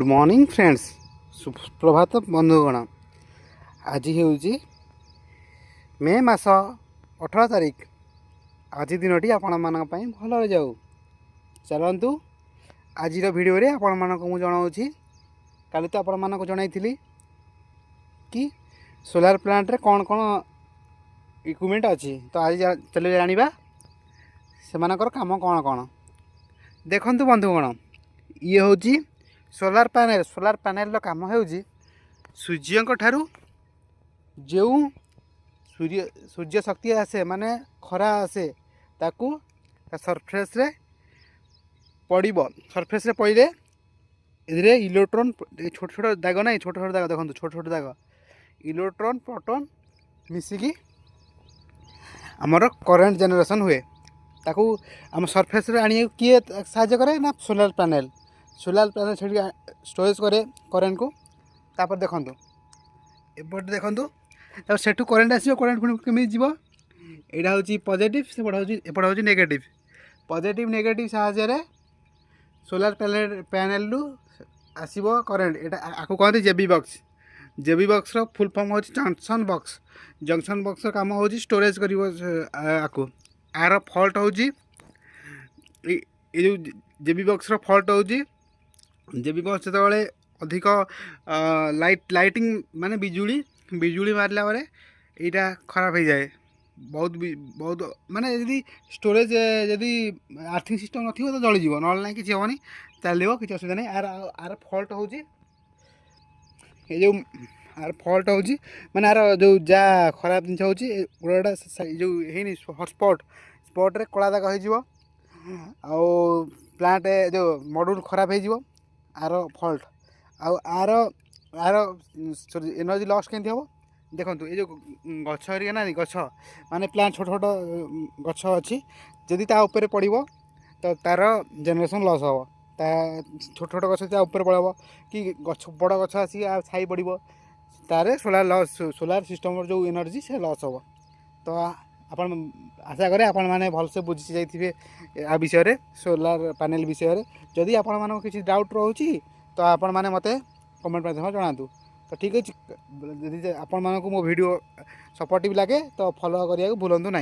Good morning friends, सुप्रभात बंधुगण। आज हूँ मे मास 18 तारीख। आज दिनटी आपण मान भल जाऊ। चलतु आज भिडियो आपण मानक मु जनाऊँगी। काली तो आपण मानक जनई कि सोलार प्लांट रे कौन कौन इक्विपमेंट अच्छी, तो आज चल जाना से काम कौन कौन। देखु बंधुगण, ये हूँ सोलार पैनल काम हो सूर्य ठारू जो सूर्य शक्ति आसे माने खरा आसे ताकू सरफेस रे पड़ो। सरफेस रे पड़े ए इलेक्ट्रॉन छोट छोट दाग ना, छोट छोट दाग देखो, छोट छोट दाग इलेक्ट्रॉन प्रोटॉन मिसिकी आमर करेन्ट जनरेशन हुए। ताकू आम सरफेस रे आनी किए साहाय्य करे ना सोलार पैनल से स्टोरेज करे करेन्ट को। तापर देखु एपटे देखु सेठू करेन्ट आसो, करेन्ट पुणी केमी जीव। यहाँ हूँ पॉजिटिव, एपटे हूँ नेगेटिव। पॉजिटिव नेगेटिव साहाय्य सोलार पैनल रु आसो करेन्ट। यहाँ आपको कहते जेबी बॉक्स। जेबी बॉक्स रो फुल फॉर्म हूँ जंक्शन बॉक्स। जंक्शन बॉक्स काम हूँ स्टोरेज कर आर फॉल्ट हूँ जो जेबी बॉक्स रो फॉल्ट हूँ जेबी बॉक्स जो अधिक लाइटिंग माने बिजुली मारला बारे यहाँ खराब हो जाए। बहुत माने यदि स्टोरेज यदि आर्थिंग सिस्टम नथिबो तो जली जीव, ना ना कि हेनी चलो कि असुविधा नहीं। आर फॉल्ट हूँ ये जो आर फॉल्ट हूँ माने आर जो जा खराब जिन हूँ गोटा जो है स्पॉट रे कला दाग हो प्लांट जो मॉड्यूल खराब हो or fault or or energy loss केमती हम देखो। ये जो गछ हरिया ना गछ माने प्लांट छोट छोट गछ अच्छी जदि ता ऊपर पड़ो तो तार जनरेशन लॉस हम। ता छोट छोट गछ ऊपर पड़ब कि गछ बड़ गछ आसी छाई पड़ो तार सोलार सिस्टम जो एनर्जी से लॉस हम। तो आपण आशा करें आपण मैंने भलसे बुझी जाइए आ विषय सोलार पैनल विषय। जदि आपण मान किसी डाउट रोचे तो आपण मैंने मत कमेंट माध्यम जनातु। तो ठीक अच्छे, यदि आपण मानक मो वीडियो सपोर्टिव लगे तो फॉलो करिया भूलु ना।